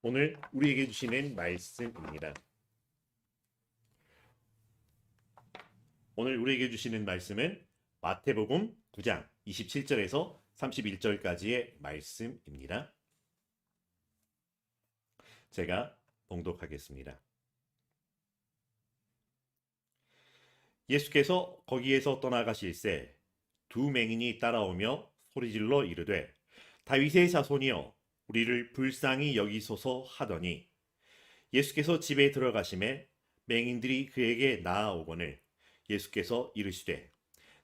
오늘 우리에게 주시는 말씀입니다. 오늘 우리에게 주시는 말씀은 마태복음 9장 27절에서 31절까지의 말씀입니다. 제가 봉독하겠습니다. 예수께서 거기에서 떠나가실새 두 맹인이 따라오며 소리질러 이르되 다윗의 자손이여 우리를 불쌍히 여기소서 하더니 예수께서 집에 들어가심에 맹인들이 그에게 나아오거늘 예수께서 이르시되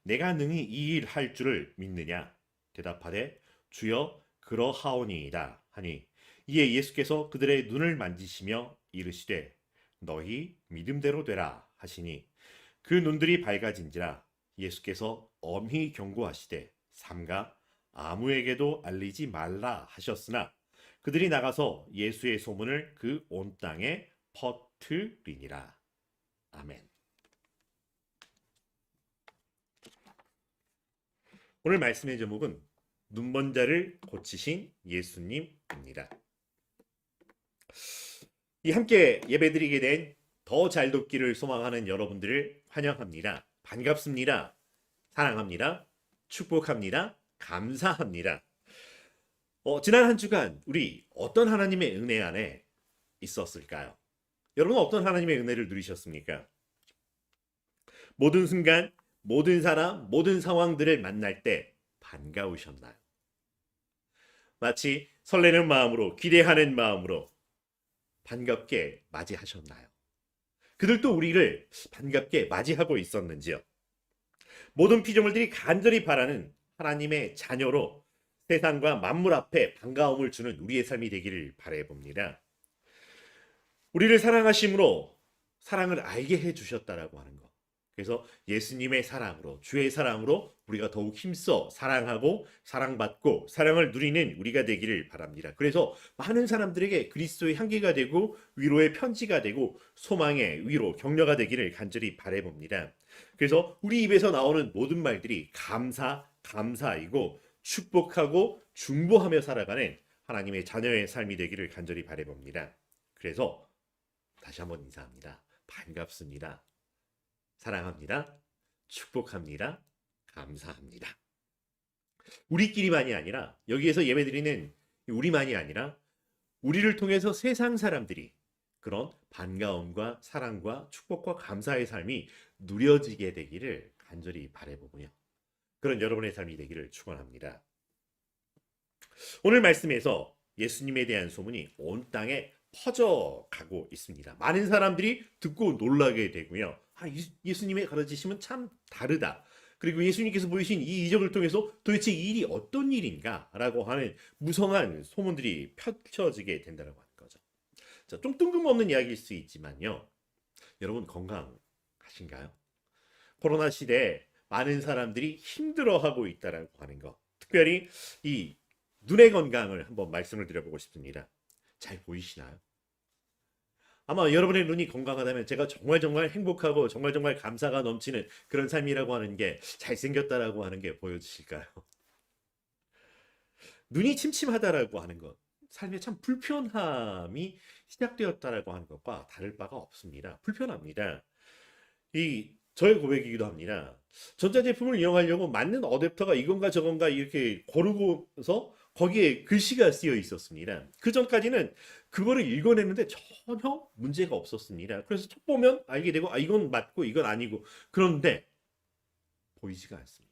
내가 능히 이 일 할 줄을 믿느냐 대답하되 주여 그러하오니이다 하니 이에 예수께서 그들의 눈을 만지시며 이르시되 너희 믿음대로 되라 하시니 그 눈들이 밝아진지라 예수께서 엄히 경고하시되 삼가 아무에게도 알리지 말라 하셨으나 그들이 나가서 예수의 소문을 그 온 땅에 퍼뜨리니라. 아멘. 오늘 말씀의 제목은 눈먼 자를 고치신 예수님입니다. 이 함께 예배드리게 된 더 잘 돕기를 소망하는 여러분들을 환영합니다. 반갑습니다. 사랑합니다. 축복합니다. 감사합니다. 지난 한 주간 우리 어떤 하나님의 은혜 안에 있었을까요? 여러분은 어떤 하나님의 은혜를 누리셨습니까? 모든 순간, 모든 사람, 모든 상황들을 만날 때 반가우셨나요? 마치 설레는 마음으로, 기대하는 마음으로 반갑게 맞이하셨나요? 그들도 우리를 반갑게 맞이하고 있었는지요? 모든 피조물들이 간절히 바라는 하나님의 자녀로 세상과 만물 앞에 반가움을 주는 우리의 삶이 되기를 바라봅니다. 우리를 사랑하심으로 사랑을 알게 해주셨다라고 하는 것. 그래서 예수님의 사랑으로, 주의 사랑으로 우리가 더욱 힘써 사랑하고 사랑받고 사랑을 누리는 우리가 되기를 바랍니다. 그래서 많은 사람들에게 그리스도의 향기가 되고 위로의 편지가 되고 소망의 위로, 격려가 되기를 간절히 바라봅니다. 그래서 우리 입에서 나오는 모든 말들이 감사이고 축복하고 중보하며 살아가는 하나님의 자녀의 삶이 되기를 간절히 바라봅니다. 그래서 다시 한번 인사합니다. 반갑습니다. 사랑합니다. 축복합니다. 감사합니다. 우리끼리만이 아니라 여기에서 예배드리는 우리만이 아니라 우리를 통해서 세상 사람들이 그런 반가움과 사랑과 축복과 감사의 삶이 누려지게 되기를 간절히 바라보고요. 그런 여러분의 삶이 되기를 축원합니다. 오늘 말씀에서 예수님에 대한 소문이 온 땅에 퍼져가고 있습니다. 많은 사람들이 듣고 놀라게 되고요. 예수님의 가르치심은 참 다르다. 그리고 예수님께서 보이신 이 이적을 통해서 도대체 이 일이 어떤 일인가? 라고 하는 무성한 소문들이 펼쳐지게 된다고 하는 거죠. 자, 좀 뜬금없는 이야기일 수 있지만요. 여러분 건강하신가요? 코로나 시대에 많은 사람들이 힘들어하고 있다라고 하는 것. 특별히 이 눈의 건강을 한번 말씀을 드려보고 싶습니다. 잘 보이시나요? 아마 여러분의 눈이 건강하다면 제가 정말 행복하고 정말 감사가 넘치는 그런 삶이라고 하는 게 잘생겼다라고 하는 게 보여지실까요? 눈이 침침하다라고 하는 것, 삶에 참 불편함이 시작되었다라고 하는 것과 다를 바가 없습니다. 불편합니다. 저의 고백이기도 합니다. 전자제품을 이용하려고 맞는 어댑터가 이건가 저건가 이렇게 고르고서 거기에 글씨가 쓰여 있었습니다. 그 전까지는 그거를 읽어냈는데 전혀 문제가 없었습니다. 그래서 첫 보면 알게 되고 이건 맞고 이건 아니고 그런데 보이지가 않습니다.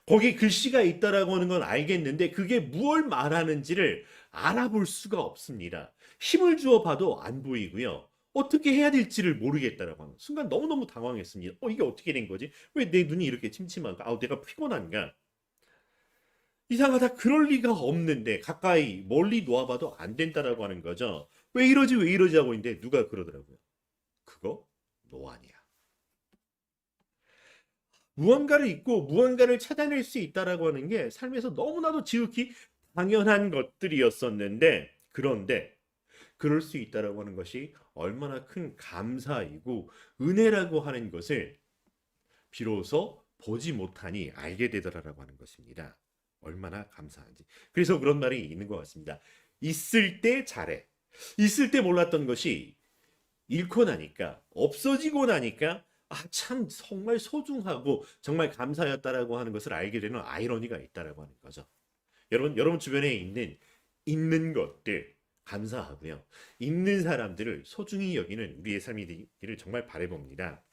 거기 글씨가 있다라고 하는 건 알겠는데 그게 무엇을 말하는지를 알아볼 수가 없습니다. 힘을 주어 봐도 안 보이고요. 어떻게 해야 될지를 모르겠다라고 하는 순간 너무너무 당황했습니다. 이게 어떻게 된 거지? 왜 내 눈이 이렇게 침침한가? 내가 피곤한가? 이상하다. 그럴 리가 없는데 가까이 멀리 놓아봐도 안 된다라고 하는 거죠. 왜 이러지 하고 있는데 누가 그러더라고요. 그거 노안이야. 무언가를 잊고 무언가를 찾아낼 수 있다라고 하는 게 삶에서 너무나도 지극히 당연한 것들이었었는데 그런데 그럴 수 있다라고 하는 것이 얼마나 큰 감사이고 은혜라고 하는 것을 비로소 보지 못하니 알게 되더라라고 하는 것입니다. 얼마나 감사한지. 그래서 그런 말이 있는 것 같습니다. 있을 때 잘해. 있을 때 몰랐던 것이 잃고 나니까, 없어지고 나니까 참 정말 소중하고 정말 감사였다라고 하는 것을 알게 되는 아이러니가 있다라고 하는 거죠. 여러분 주변에 있는 것들 감사하고요. 있는 사람들을 소중히 여기는 우리의 삶이 되기를 정말 바라봅니다.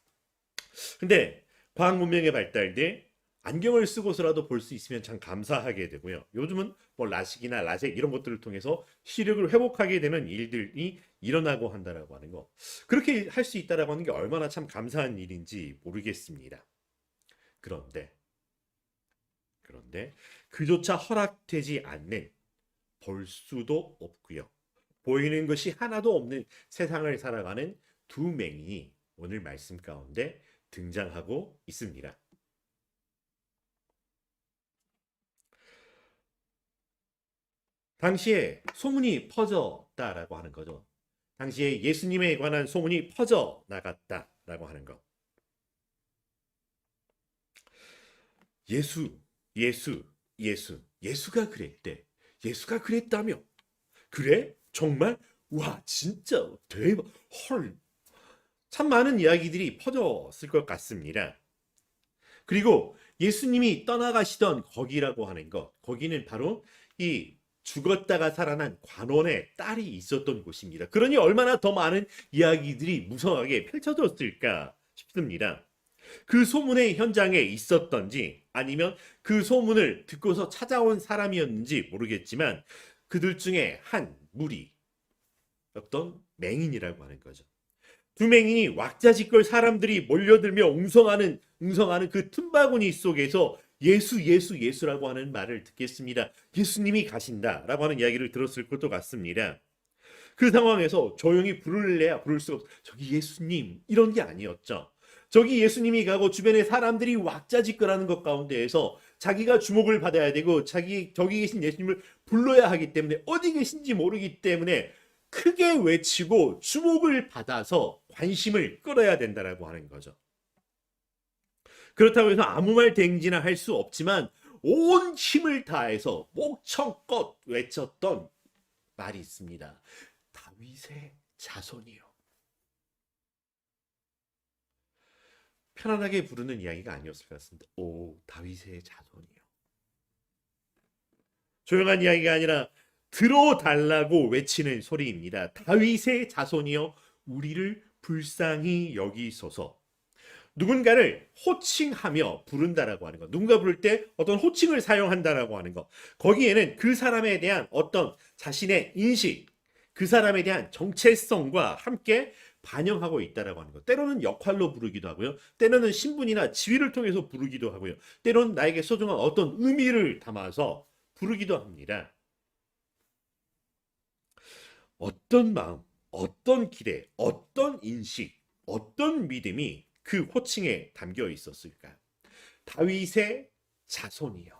근데 과학 문명의 발달돼 안경을 쓰고서라도 볼 수 있으면 참 감사하게 되고요. 요즘은 뭐 라식이나 라섹 이런 것들을 통해서 시력을 회복하게 되는 일들이 일어나고 한다라고 하는 거. 그렇게 할 수 있다라고 하는 게 얼마나 참 감사한 일인지 모르겠습니다. 그런데 그조차 허락되지 않는, 볼 수도 없고요. 보이는 것이 하나도 없는 세상을 살아가는 두 맹인이 오늘 말씀 가운데 등장하고 있습니다. 당시에 소문이 퍼졌다라고 하는 거죠. 당시에 예수님에 관한 소문이 퍼져 나갔다라고 하는 것. 예수, 예수, 예수가 그랬대. 예수가 그랬다며. 그래? 정말? 와, 진짜 대박. 헐. 참 많은 이야기들이 퍼졌을 것 같습니다. 그리고 예수님이 떠나가시던 거기라고 하는 것, 거기는 바로 이 죽었다가 살아난 관원의 딸이 있었던 곳입니다. 그러니 얼마나 더 많은 이야기들이 무성하게 펼쳐졌을까 싶습니다. 그 소문의 현장에 있었던지 아니면 그 소문을 듣고서 찾아온 사람이었는지 모르겠지만 그들 중에 한 무리, 어떤 맹인이라고 하는 거죠. 두 맹인이 왁자지껄 사람들이 몰려들며 웅성하는 그 틈바구니 속에서 예수라고 하는 말을 듣겠습니다. 예수님이 가신다라고 하는 이야기를 들었을 것도 같습니다. 그 상황에서 조용히 부를래야 부를 수가 없어. 저기 예수님 이런 게 아니었죠. 저기 예수님이 가고 주변에 사람들이 왁자지껄하는 것 가운데에서 자기가 주목을 받아야 되고 저기 계신 예수님을 불러야 하기 때문에 어디 계신지 모르기 때문에 크게 외치고 주목을 받아서 관심을 끌어야 된다라고 하는 거죠. 그렇다고 해서 아무 말 대행지나 할 수 없지만 온 힘을 다해서 목청껏 외쳤던 말이 있습니다. 다윗의 자손이요. 편안하게 부르는 이야기가 아니었을 것 같습니다. 오, 다윗의 자손이요. 조용한 이야기가 아니라 들어달라고 외치는 소리입니다. 다윗의 자손이여 우리를 불쌍히 여기소서. 누군가를 호칭하며 부른다라고 하는 것. 누군가 부를 때 어떤 호칭을 사용한다라고 하는 것. 거기에는 그 사람에 대한 어떤 자신의 인식, 그 사람에 대한 정체성과 함께 반영하고 있다라고 하는 것. 때로는 역할로 부르기도 하고요. 때로는 신분이나 지위를 통해서 부르기도 하고요. 때로는 나에게 소중한 어떤 의미를 담아서 부르기도 합니다. 어떤 마음, 어떤 기대, 어떤 인식, 어떤 믿음이 그 호칭에 담겨 있었을까요? 다윗의 자손이요.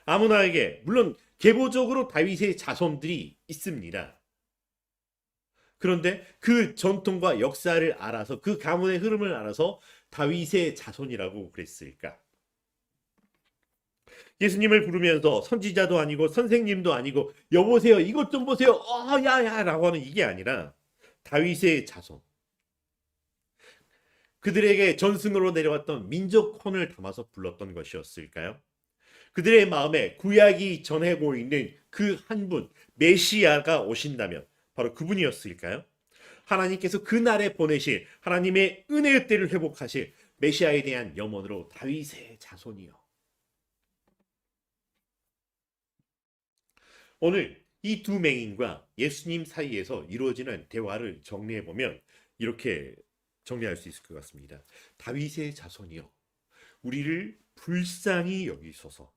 아무나에게 물론 계보적으로 다윗의 자손들이 있습니다. 그런데 그 전통과 역사를 알아서 그 가문의 흐름을 알아서 다윗의 자손이라고 그랬을까? 예수님을 부르면서 선지자도 아니고 선생님도 아니고 여보세요 이것 좀 보세요 야야라고 하는 이게 아니라 다윗의 자손, 그들에게 전승으로 내려왔던 민족혼을 담아서 불렀던 것이었을까요? 그들의 마음에 구약이 전해고 있는 그 한 분, 메시아가 오신다면 바로 그분이었을까요? 하나님께서 그날에 보내실 하나님의 은혜의 때를 회복하실 메시아에 대한 염원으로 다윗의 자손이요. 오늘 이 두 맹인과 예수님 사이에서 이루어지는 대화를 정리해 보면 이렇게 정리할 수 있을 것 같습니다. 다윗의 자손이여 우리를 불쌍히 여기소서.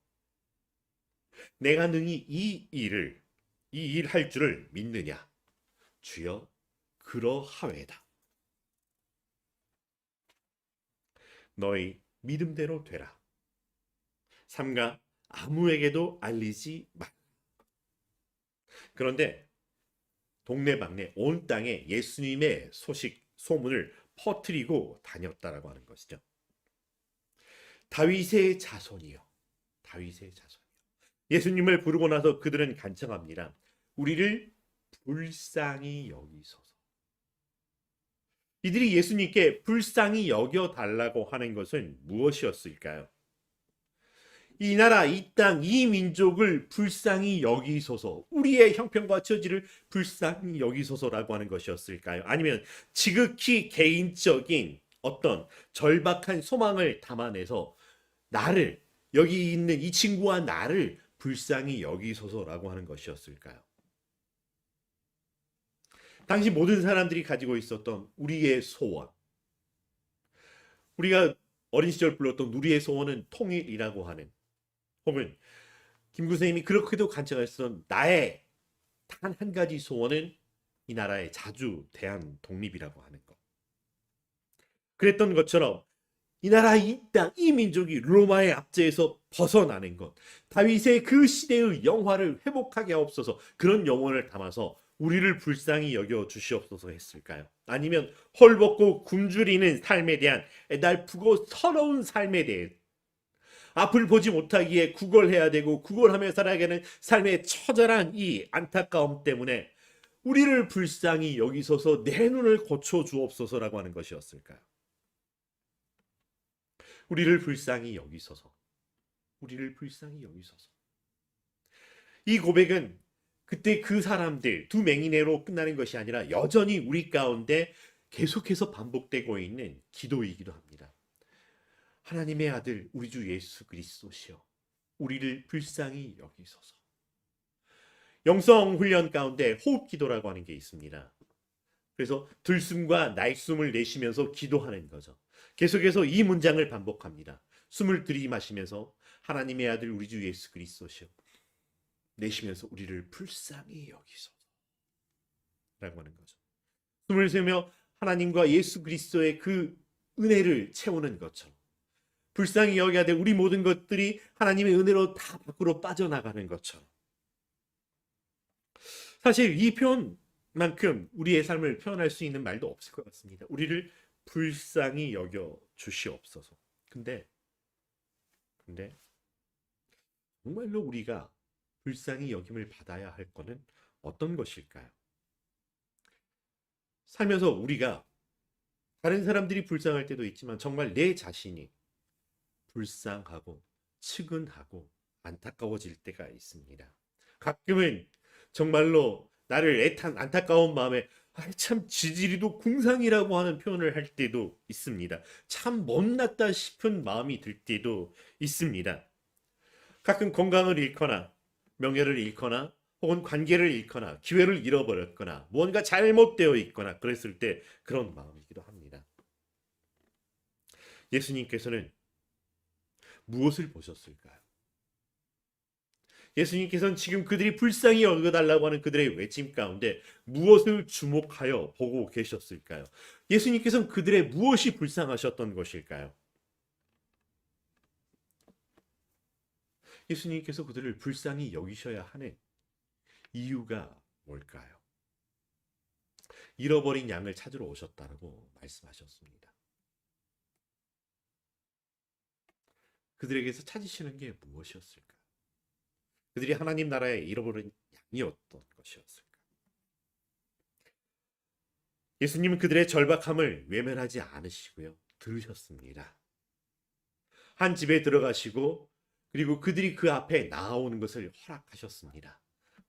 내가 능히 이 일 할 줄을 믿느냐? 주여 그러하외다. 너희 믿음대로 되라. 삼가 아무에게도 알리지 마. 그런데 동네방네 온 땅에 예수님의 소문을 퍼뜨리고 다녔다라고 하는 것이죠. 다윗의 자손이요. 다윗의 자손이요. 예수님을 부르고 나서 그들은 간청합니다. 우리를 불쌍히 여기소서. 이들이 예수님께 불쌍히 여겨달라고 하는 것은 무엇이었을까요? 이 나라, 이 땅, 이 민족을 불쌍히 여기소서, 우리의 형편과 처지를 불쌍히 여기소서라고 하는 것이었을까요? 아니면 지극히 개인적인 어떤 절박한 소망을 담아내서 나를, 여기 있는 이 친구와 나를 불쌍히 여기소서라고 하는 것이었을까요? 당시 모든 사람들이 가지고 있었던 우리의 소원, 우리가 어린 시절 불렀던 우리의 소원은 통일이라고 하는, 혹은 김구 선생님이 그렇게도 간청했던 나의 단 한 가지 소원은 이 나라의 자주 대한 독립이라고 하는 것. 그랬던 것처럼 이 나라, 이 땅, 이 민족이 로마의 압제에서 벗어나는 것, 다윗의 그 시대의 영화를 회복하게 하옵소서, 그런 영혼을 담아서 우리를 불쌍히 여겨 주시옵소서 했을까요? 아니면 헐벗고 굶주리는 삶에 대한 애달프고 서러운 삶에 대해, 앞을 보지 못하기에 구걸해야 되고 구걸하며 살아가는 삶의 처절한 이 안타까움 때문에 우리를 불쌍히 여기소서, 내 눈을 고쳐 주옵소서라고 하는 것이었을까요? 우리를 불쌍히 여기소서, 우리를 불쌍히 여기소서. 이 고백은 그때 그 사람들 두 맹인회로 끝나는 것이 아니라 여전히 우리 가운데 계속해서 반복되고 있는 기도이기도 합니다. 하나님의 아들 우리 주 예수 그리스도시여, 우리를 불쌍히 여기소서. 영성 훈련 가운데 호흡 기도라고 하는 게 있습니다. 그래서 들숨과 날숨을 내쉬면서 기도하는 거죠. 계속해서 이 문장을 반복합니다. 숨을 들이마시면서 하나님의 아들 우리 주 예수 그리스도시여, 내쉬면서 우리를 불쌍히 여기소서 라고 하는 거죠. 숨을 쉬며 하나님과 예수 그리스도의 그 은혜를 채우는 것처럼 불쌍히 여겨야 될 우리 모든 것들이 하나님의 은혜로 다 밖으로 빠져나가는 것처럼, 사실 이 표현만큼 우리의 삶을 표현할 수 있는 말도 없을 것 같습니다. 우리를 불쌍히 여겨 주시옵소서. 근데 정말로 우리가 불쌍히 여김을 받아야 할 것은 어떤 것일까요? 살면서 우리가 다른 사람들이 불쌍할 때도 있지만 정말 내 자신이 불쌍하고 측은하고 안타까워질 때가 있습니다. 가끔은 정말로 나를 안타까운 마음에 참 지지리도 궁상이라고 하는 표현을 할 때도 있습니다. 참 못났다 싶은 마음이 들 때도 있습니다. 가끔 건강을 잃거나 명예를 잃거나 혹은 관계를 잃거나 기회를 잃어버렸거나 무언가 잘못되어 있거나 그랬을 때 그런 마음이기도 합니다. 예수님께서는 무엇을 보셨을까요? 예수님께서는 지금 그들이 불쌍히 여겨달라고 하는 그들의 외침 가운데 무엇을 주목하여 보고 계셨을까요? 예수님께서는 그들의 무엇이 불쌍하셨던 것일까요? 예수님께서 그들을 불쌍히 여기셔야 하는 이유가 뭘까요? 잃어버린 양을 찾으러 오셨다고 말씀하셨습니다. 그들에게서 찾으시는 게 무엇이었을까요? 그들이 하나님 나라에 잃어버린 양이었던 것이었을까? 예수님은 그들의 절박함을 외면하지 않으시고요, 들으셨습니다. 한 집에 들어가시고 그리고 그들이 그 앞에 나아오는 것을 허락하셨습니다.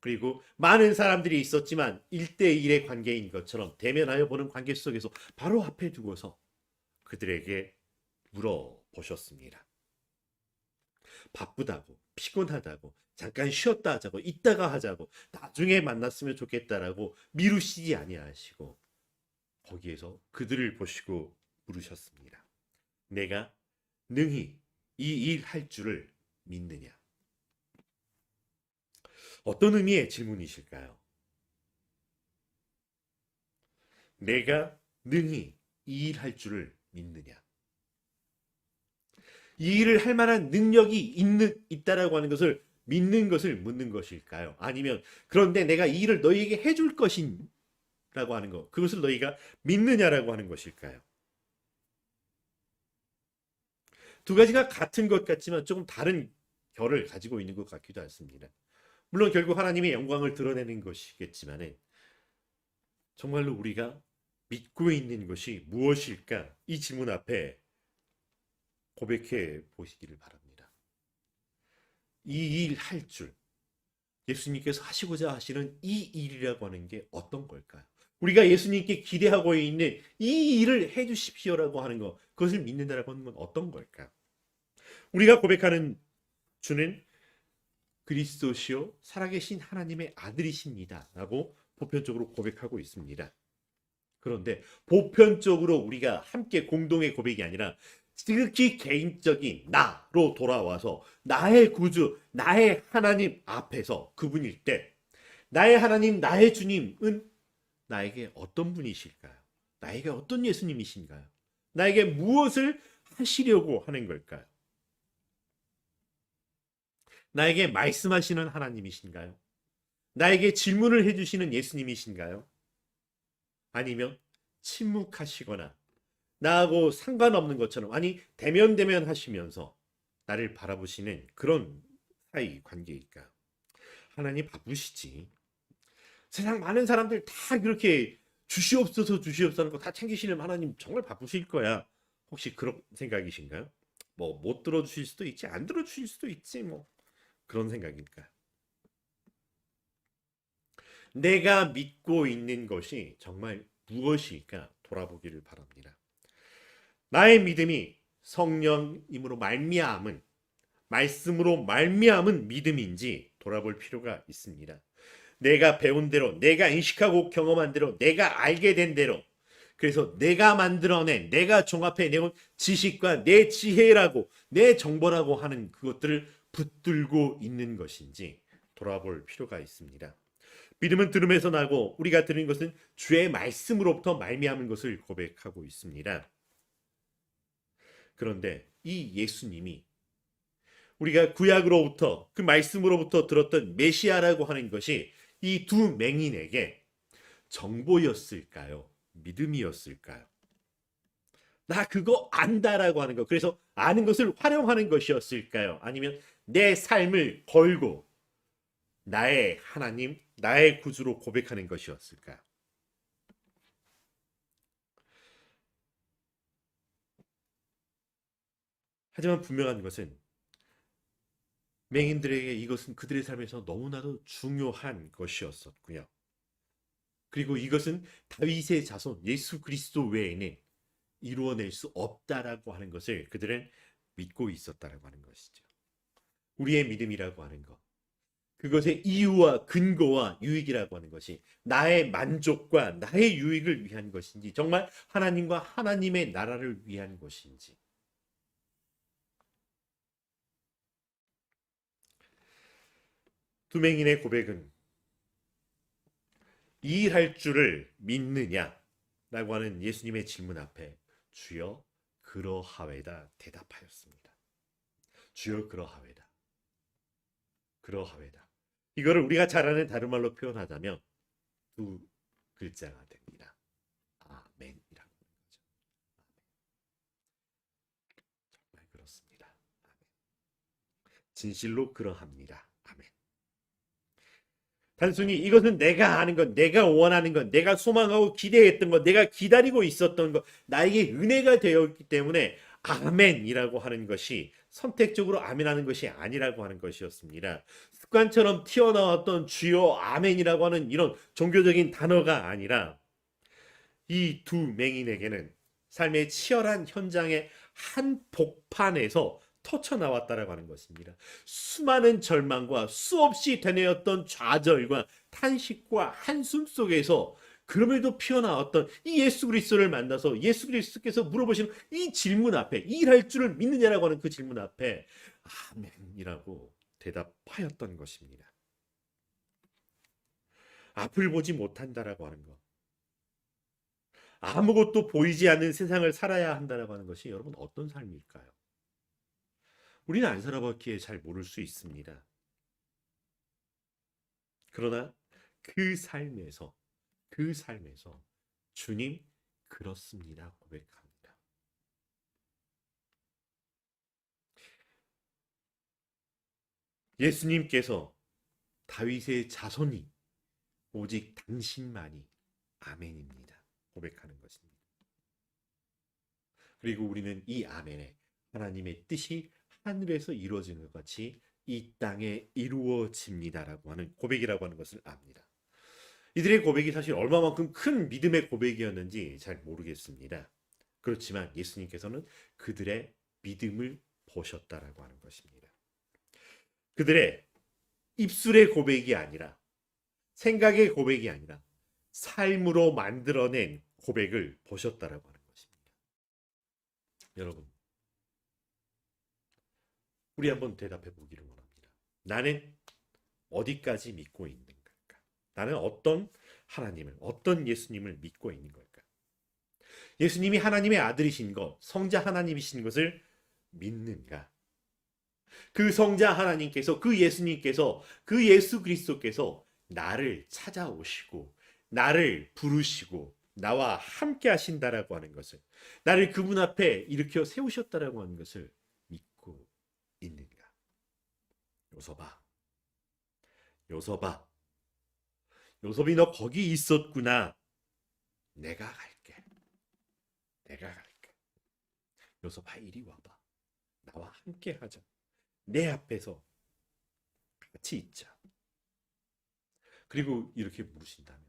그리고 많은 사람들이 있었지만 1대1의 관계인 것처럼 대면하여 보는 관계 속에서 바로 앞에 두고서 그들에게 물어보셨습니다. 바쁘다고, 피곤하다고, 잠깐 쉬었다 하자고, 이따가 하자고, 나중에 만났으면 좋겠다라고 미루시지 아니하시고 거기에서 그들을 보시고 물으셨습니다. 내가 능히 이 일 할 줄을 믿느냐? 어떤 의미의 질문이실까요? 내가 능히 이 일 할 줄을 믿느냐? 이 일을 할 만한 능력이 있다라고 하는 것을 믿는 것을 묻는 것일까요? 아니면 그런데 내가 이 일을 너희에게 해줄 것이라고 하는 것, 그것을 너희가 믿느냐라고 하는 것일까요? 두 가지가 같은 것 같지만 조금 다른 결을 가지고 있는 것 같기도 했습니다. 물론 결국 하나님의 영광을 드러내는 것이겠지만 정말로 우리가 믿고 있는 것이 무엇일까? 이 질문 앞에 고백해 보시기를 바랍니다. 이 일 할 줄, 예수님께서 하시고자 하시는 이 일이라고 하는 게 어떤 걸까요? 우리가 예수님께 기대하고 있는 이 일을 해 주십시오라고 하는 것, 그것을 믿는다라고 하는 건 어떤 걸까요? 우리가 고백하는 주는 그리스도시요 살아계신 하나님의 아들이십니다 라고 보편적으로 고백하고 있습니다. 그런데 보편적으로 우리가 함께 공동의 고백이 아니라 지극히 개인적인 나로 돌아와서 나의 구주, 나의 하나님 앞에서 그분일 때 나의 하나님, 나의 주님은 나에게 어떤 분이실까요? 나에게 어떤 예수님이신가요? 나에게 무엇을 하시려고 하는 걸까요? 나에게 말씀하시는 하나님이신가요? 나에게 질문을 해주시는 예수님이신가요? 아니면 침묵하시거나 나하고 상관없는 것처럼 아니 대면대면 하시면서 나를 바라보시는 그런 사이 관계일까요? 하나님 바쁘시지. 세상 많은 사람들 다 그렇게 주시옵소서 주시옵소서 하는 거 다 챙기시는 하나님 정말 바쁘실 거야. 혹시 그런 생각이신가요? 뭐 못 들어주실 수도 있지 안 들어주실 수도 있지 뭐 그런 생각일까요? 내가 믿고 있는 것이 정말 무엇일까 돌아보기를 바랍니다. 나의 믿음이 성령임으로 말미암은 말씀으로 말미암은 믿음인지 돌아볼 필요가 있습니다. 내가 배운 대로, 내가 인식하고 경험한 대로, 내가 알게 된 대로, 그래서 내가 만들어낸, 내가 종합해 내온 지식과 내 지혜라고, 내 정보라고 하는 그것들을 붙들고 있는 것인지 돌아볼 필요가 있습니다. 믿음은 들음에서 나고 우리가 들은 것은 주의 말씀으로부터 말미암은 것을 고백하고 있습니다. 그런데 이 예수님이 우리가 구약으로부터 그 말씀으로부터 들었던 메시아라고 하는 것이 이 두 맹인에게 정보였을까요? 믿음이었을까요? 나 그거 안다라고 하는 것, 그래서 아는 것을 활용하는 것이었을까요? 아니면 내 삶을 걸고 나의 하나님, 나의 구주로 고백하는 것이었을까요? 하지만 분명한 것은 맹인들에게 이것은 그들의 삶에서 너무나도 중요한 것이었었고요. 그리고 이것은 다윗의 자손 예수 그리스도 외에는 이루어낼 수 없다라고 하는 것을 그들은 믿고 있었다라고 하는 것이죠. 우리의 믿음이라고 하는 것. 그것의 이유와 근거와 유익이라고 하는 것이 나의 만족과 나의 유익을 위한 것인지 정말 하나님과 하나님의 나라를 위한 것인지 두 맹인의 고백은 이 일할 줄을 믿느냐라고 하는 예수님의 질문 앞에 주여 그러하외다 대답하였습니다. 주여 그러하외다. 그러하외다. 이거를 우리가 잘 아는 다른 말로 표현하자면 두 글자가 됩니다. 아멘이라고 하는 거죠. 정말 그렇습니다. 아멘. 진실로 그러합니다. 아멘. 단순히 이것은 내가 아는 것, 내가 원하는 것, 내가 소망하고 기대했던 것, 내가 기다리고 있었던 것, 나에게 은혜가 되었기 때문에 아멘이라고 하는 것이 선택적으로 아멘하는 것이 아니라고 하는 것이었습니다. 습관처럼 튀어나왔던 주여 아멘이라고 하는 이런 종교적인 단어가 아니라 이 두 맹인에게는 삶의 치열한 현장의 한 복판에서 터쳐 나왔다라고 하는 것입니다. 수많은 절망과 수없이 되뇌었던 좌절과 탄식과 한숨 속에서 그럼에도 피어나왔던 이 예수 그리스도를 만나서 예수 그리스도께서 물어보시는 이 질문 앞에 일할 줄을 믿느냐라고 하는 그 질문 앞에 아멘이라고 대답하였던 것입니다. 앞을 보지 못한다라고 하는 것. 아무것도 보이지 않는 세상을 살아야 한다라고 하는 것이 여러분 어떤 삶일까요? 우리는 안 살아봤기에 잘 모를 수 있습니다. 그러나 그 삶에서 주님 그렇습니다 고백합니다. 예수님께서 다윗의 자손이 오직 당신만이 아멘입니다. 고백하는 것입니다. 그리고 우리는 이 아멘에 하나님의 뜻이 하늘에서 이루어지는 것 같이 이 땅에 이루어집니다라고 하는 고백이라고 하는 것을 압니다. 이들의 고백이 사실 얼마만큼 큰 믿음의 고백이었는지 잘 모르겠습니다. 그렇지만 예수님께서는 그들의 믿음을 보셨다라고 하는 것입니다. 그들의 입술의 고백이 아니라 생각의 고백이 아니라 삶으로 만들어낸 고백을 보셨다라고 하는 것입니다. 여러분, 우리 한번 대답해 보기를 원합니다. 나는 어디까지 믿고 있는 걸까? 나는 어떤 하나님을, 어떤 예수님을 믿고 있는 걸까? 예수님이 하나님의 아들이신 것, 성자 하나님이신 것을 믿는가? 그 성자 하나님께서, 그 예수님께서, 그 예수 그리스도께서 나를 찾아오시고 나를 부르시고 나와 함께 하신다라고 하는 것을, 나를 그분 앞에 일으켜 세우셨다라고 하는 것을 믿고 있는가? 요섭아, 요섭아, 요섭이 너 거기 있었구나. 내가 갈게. 내가 갈게. 요섭아, 이리 와봐. 나와 함께 하자. 내 앞에서 같이 있자. 그리고 이렇게 물으신다면,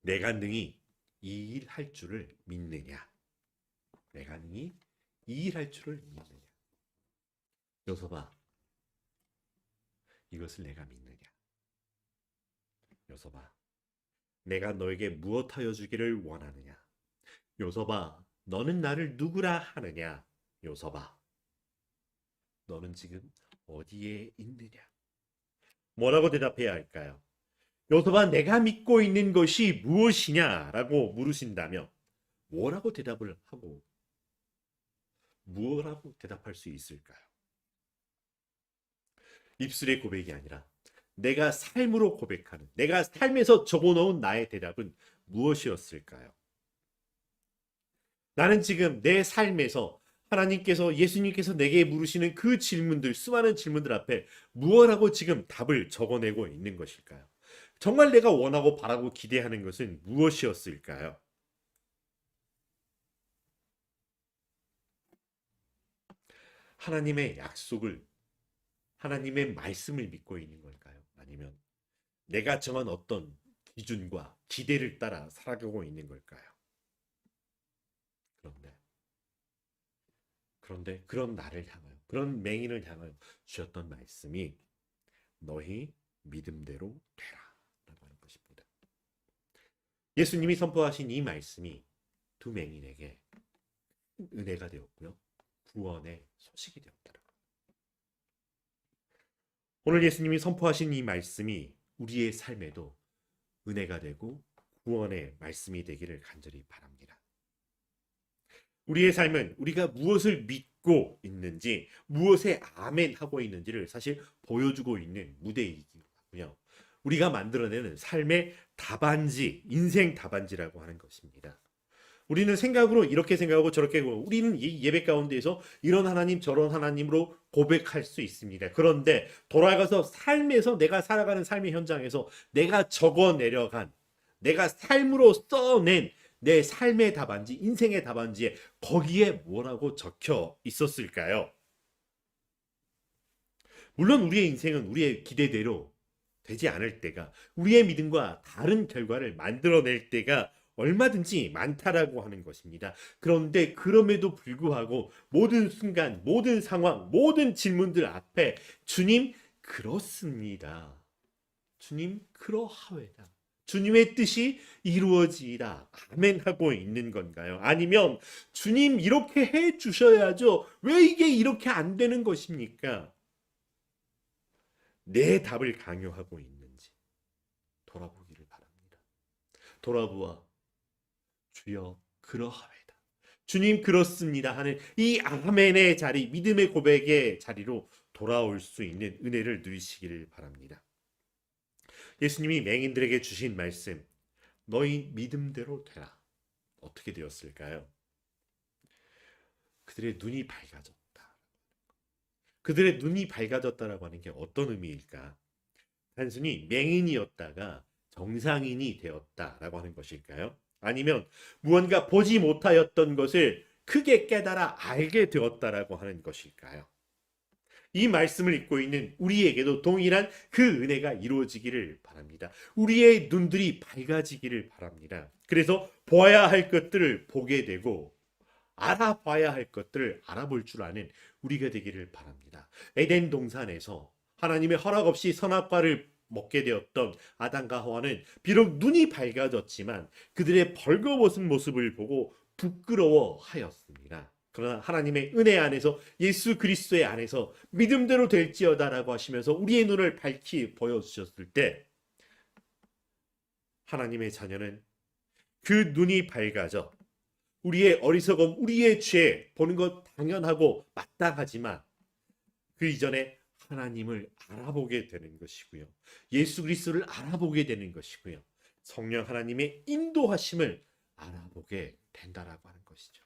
내가 능히 이 일 할 줄을 믿느냐? 내가 능히 이 일 할 줄을 믿느냐? 요섭아, 이것을 내가 믿느냐? 요섭아, 내가 너에게 무엇하여 주기를 원하느냐? 요섭아, 너는 나를 누구라 하느냐? 요섭아, 너는 지금 어디에 있느냐? 뭐라고 대답해야 할까요? 요섭아, 내가 믿고 있는 것이 무엇이냐라고 물으신다면 뭐라고 대답을 하고 뭐라고 대답할 수 있을까요? 입술의 고백이 아니라 내가 삶으로 고백하는, 내가 삶에서 적어놓은 나의 대답은 무엇이었을까요? 나는 지금 내 삶에서 하나님께서, 예수님께서 내게 물으시는 그 질문들, 수많은 질문들 앞에 무엇하고 지금 답을 적어내고 있는 것일까요? 정말 내가 원하고 바라고 기대하는 것은 무엇이었을까요? 하나님의 약속을, 하나님의 말씀을 믿고 있는 걸까요? 아니면 내가 정한 어떤 기준과 기대를 따라 살아가고 있는 걸까요? 그런데 그런 나를 향하여, 그런 맹인을 향하여 주셨던 말씀이 너희 믿음대로 되라 라고 하는 것입니다. 예수님이 선포하신 이 말씀이 두 맹인에게 은혜가 되었고요, 구원의 소식이 되었다. 오늘 예수님이 선포하신 이 말씀이 우리의 삶에도 은혜가 되고 구원의 말씀이 되기를 간절히 바랍니다. 우리의 삶은 우리가 무엇을 믿고 있는지, 무엇에 아멘하고 있는지를 사실 보여주고 있는 무대이고요, 우리가 만들어내는 삶의 답안지, 인생 답안지라고 하는 것입니다. 우리는 생각으로 이렇게 생각하고 저렇게 하고, 우리는 이 예배 가운데에서 이런 하나님 저런 하나님으로 고백할 수 있습니다. 그런데 돌아가서 삶에서, 내가 살아가는 삶의 현장에서 내가 적어내려간, 내가 삶으로 써낸 내 삶의 답안지, 인생의 답안지에 거기에 뭐라고 적혀 있었을까요? 물론 우리의 인생은 우리의 기대대로 되지 않을 때가, 우리의 믿음과 다른 결과를 만들어낼 때가 얼마든지 많다라고 하는 것입니다. 그런데 그럼에도 불구하고 모든 순간, 모든 상황, 모든 질문들 앞에 주님 그렇습니다, 주님 그러하외다, 주님의 뜻이 이루어지이다, 아멘 하고 있는 건가요? 아니면 주님 이렇게 해 주셔야죠, 왜 이게 이렇게 안 되는 것입니까? 내 답을 강요하고 있는지 돌아보기를 바랍니다. 돌아보아 주여 그러하외다, 주님 그렇습니다 하는 이 아멘의 자리, 믿음의 고백의 자리로 돌아올 수 있는 은혜를 누리시기를 바랍니다. 예수님이 맹인들에게 주신 말씀, 너희 믿음대로 되라, 어떻게 되었을까요? 그들의 눈이 밝아졌다. 그들의 눈이 밝아졌다라고 하는 게 어떤 의미일까? 단순히 맹인이었다가 정상인이 되었다라고 하는 것일까요? 아니면 무언가 보지 못하였던 것을 크게 깨달아 알게 되었다라고 하는 것일까요? 이 말씀을 읽고 있는 우리에게도 동일한 그 은혜가 이루어지기를 바랍니다. 우리의 눈들이 밝아지기를 바랍니다. 그래서 보아야 할 것들을 보게 되고 알아봐야 할 것들을 알아볼 줄 아는 우리가 되기를 바랍니다. 에덴 동산에서 하나님의 허락 없이 선악과를 먹게 되었던 아담과 하와는 비록 눈이 밝아졌지만 그들의 벌거벗은 모습을 보고 부끄러워하였습니다. 그러나 하나님의 은혜 안에서 예수 그리스도의 안에서 믿음대로 될지어다라고 하시면서 우리의 눈을 밝히 보여주셨을 때 하나님의 자녀는 그 눈이 밝아져 우리의 어리석음, 우리의 죄 보는 것 당연하고 마땅하지만 그 이전에 하나님을 알아보게 되는 것이고요. 예수 그리스도를 알아보게 되는 것이고요. 성령 하나님의 인도하심을 알아보게 된다라고 하는 것이죠.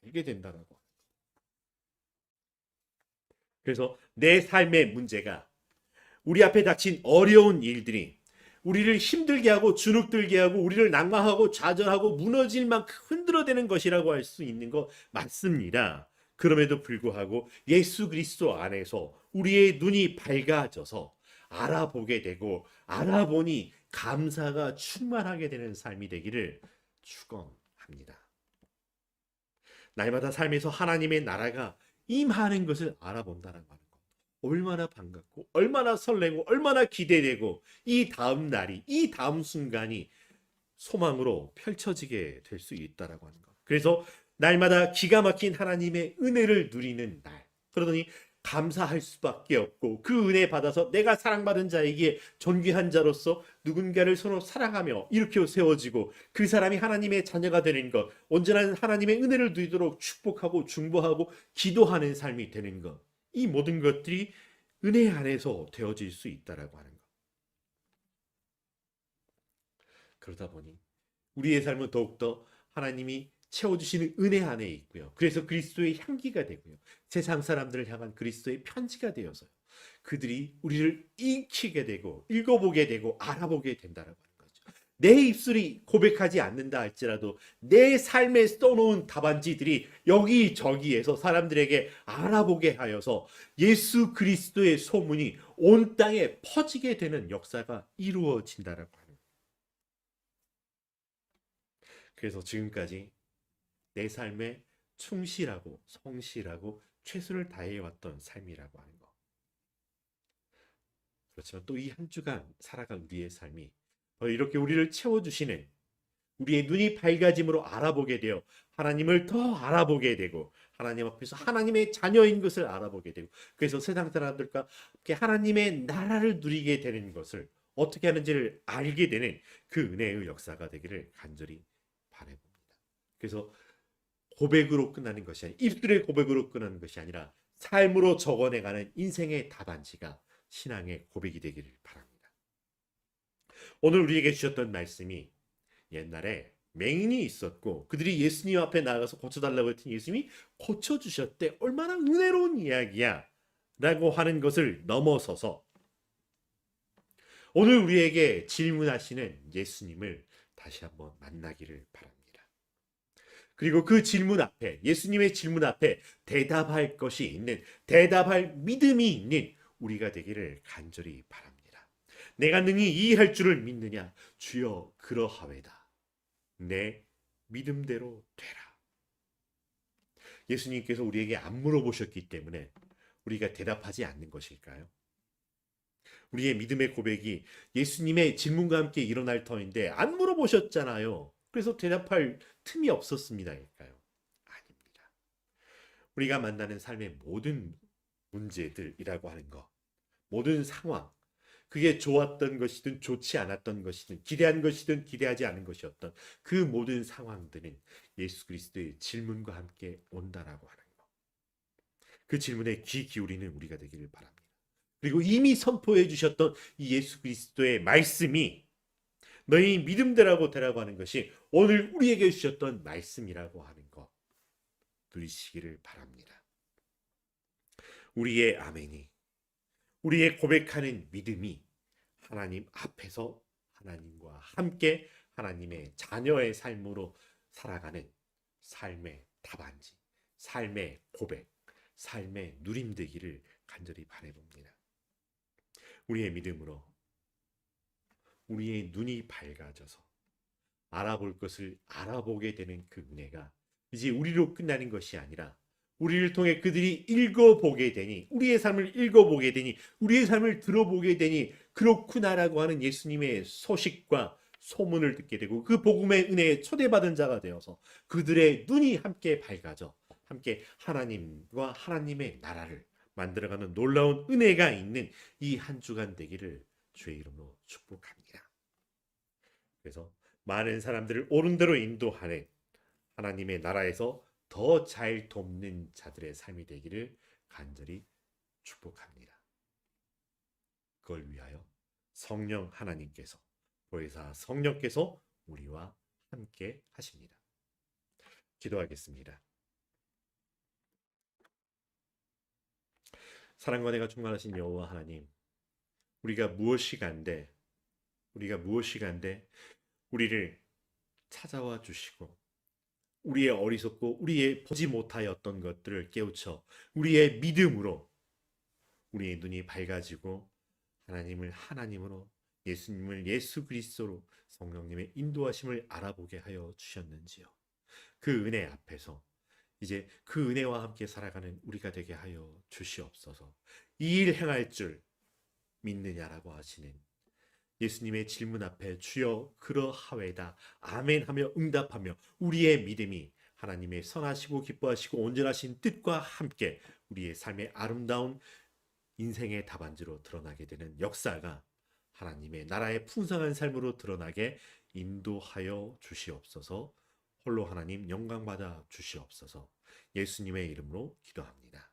알게 된다라고. 그래서 내 삶의 문제가 우리 앞에 닥친 어려운 일들이 우리를 힘들게 하고 주눅들게 하고 우리를 낙망하고 좌절하고 무너질 만큼 흔들어대는 것이라고 할 수 있는 거 맞습니다. 그럼에도 불구하고 예수 그리스도 안에서 우리의 눈이 밝아져서 알아보게 되고 알아보니 감사가 충만하게 되는 삶이 되기를 축원합니다. 날마다 삶에서 하나님의 나라가 임하는 것을 알아본다는 것. 얼마나 반갑고 얼마나 설레고 얼마나 기대되고 이 다음 날이 이 다음 순간이 소망으로 펼쳐지게 될 수 있다라고 하는 것. 그래서 날마다 기가 막힌 하나님의 은혜를 누리는 날. 그러더니 감사할 수밖에 없고 그 은혜 받아서 내가 사랑받은 자에게 존귀한 자로서 누군가를 서로 사랑하며 이렇게 세워지고 그 사람이 하나님의 자녀가 되는 것, 온전한 하나님의 은혜를 누리도록 축복하고 중보하고 기도하는 삶이 되는 것. 이 모든 것들이 은혜 안에서 되어질 수 있다라고 하는 것. 그러다 보니 우리의 삶은 더욱더 하나님이 채워주시는 은혜 안에 있고요. 그래서 그리스도의 향기가 되고요. 세상 사람들을 향한 그리스도의 편지가 되어서 그들이 우리를 익히게 되고 읽어보게 되고 알아보게 된다라고 하는 거죠. 내 입술이 고백하지 않는다 할지라도 내 삶에 써놓은 답안지들이 여기저기에서 사람들에게 알아보게 하여서 예수 그리스도의 소문이 온 땅에 퍼지게 되는 역사가 이루어진다라고 하는 거예요. 그래서 지금까지 내 삶에 충실하고 성실하고 최선을 다해왔던 삶이라고 하는 거. 그렇지만 또 이 한 주간 살아간 우리의 삶이 이렇게 우리를 채워주시는 우리의 눈이 밝아짐으로 알아보게 되어 하나님을 더 알아보게 되고 하나님 앞에서 하나님의 자녀인 것을 알아보게 되고 그래서 세상 사람들과 함께 하나님의 나라를 누리게 되는 것을 어떻게 하는지를 알게 되는 그 은혜의 역사가 되기를 간절히 바라봅니다. 그래서 고백으로 끝나는 것이 아니라 입술의 고백으로 끝나는 것이 아니라 삶으로 적어내가는 인생의 답안지가 신앙의 고백이 되기를 바랍니다. 오늘 우리에게 주셨던 말씀이 옛날에 맹인이 있었고 그들이 예수님 앞에 나가서 고쳐달라고 했더니 예수님이 고쳐주셨대. 얼마나 은혜로운 이야기야 라고 하는 것을 넘어서서 오늘 우리에게 질문하시는 예수님을 다시 한번 만나기를 바랍니다. 그리고 그 질문 앞에 예수님의 질문 앞에 대답할 것이 있는 대답할 믿음이 있는 우리가 되기를 간절히 바랍니다. 내가 능히 이해할 줄을 믿느냐 주여 그러하외다. 내 믿음대로 되라. 예수님께서 우리에게 안 물어보셨기 때문에 우리가 대답하지 않는 것일까요? 우리의 믿음의 고백이 예수님의 질문과 함께 일어날 터인데 안 물어보셨잖아요. 그래서 대답할 틈이 없었습니다일까요? 아닙니다. 우리가 만나는 삶의 모든 문제들이라고 하는 것, 모든 상황, 그게 좋았던 것이든 좋지 않았던 것이든 기대한 것이든 기대하지 않은 것이었던 그 모든 상황들은 예수 그리스도의 질문과 함께 온다라고 하는 것. 그 질문에 귀 기울이는 우리가 되기를 바랍니다. 그리고 이미 선포해 주셨던 이 예수 그리스도의 말씀이 너희 믿음대로 되라고 하는 것이 오늘 우리에게 주셨던 말씀이라고 하는 것 누리시기를 바랍니다. 우리의 아멘이 우리의 고백하는 믿음이 하나님 앞에서 하나님과 함께 하나님의 자녀의 삶으로 살아가는 삶의 답안지, 삶의 고백, 삶의 누림 되기를 간절히 바라봅니다. 우리의 믿음으로 우리의 눈이 밝아져서 알아볼 것을 알아보게 되는 그 은혜가 이제 우리로 끝나는 것이 아니라 우리를 통해 그들이 읽어보게 되니, 우리의 삶을 읽어보게 되니, 우리의 삶을 들어보게 되니 그렇구나라고 하는 예수님의 소식과 소문을 듣게 되고 그 복음의 은혜에 초대받은 자가 되어서 그들의 눈이 함께 밝아져 함께 하나님과 하나님의 나라를 만들어가는 놀라운 은혜가 있는 이 한 주간 되기를 주의 이름으로 축복합니다. 그래서 많은 사람들을 옳은 대로 인도하는 하나님의 나라에서 더 잘 돕는 자들의 삶이 되기를 간절히 축복합니다. 그걸 위하여 성령 하나님께서, 보혜사 성령께서 우리와 함께 하십니다. 기도하겠습니다. 사랑과 은혜가 충만하신 여호와 하나님, 우리가 무엇이 간데 우리를 찾아와 주시고 우리의 어리석고 우리의 보지 못하였던 것들을 깨우쳐 우리의 믿음으로 우리의 눈이 밝아지고 하나님을 하나님으로, 예수님을 예수 그리스도로 성령님의 인도하심을 알아보게 하여 주셨는지요. 그 은혜 앞에서 이제 그 은혜와 함께 살아가는 우리가 되게 하여 주시옵소서. 이 일 행할 줄 믿느냐라고 하시는 예수님의 질문 앞에 주여 그러하외다 아멘하며 응답하며 우리의 믿음이 하나님의 선하시고 기뻐하시고 온전하신 뜻과 함께 우리의 삶의 아름다운 인생의 답안지로 드러나게 되는 역사가 하나님의 나라의 풍성한 삶으로 드러나게 인도하여 주시옵소서. 홀로 하나님 영광받아 주시옵소서. 예수님의 이름으로 기도합니다.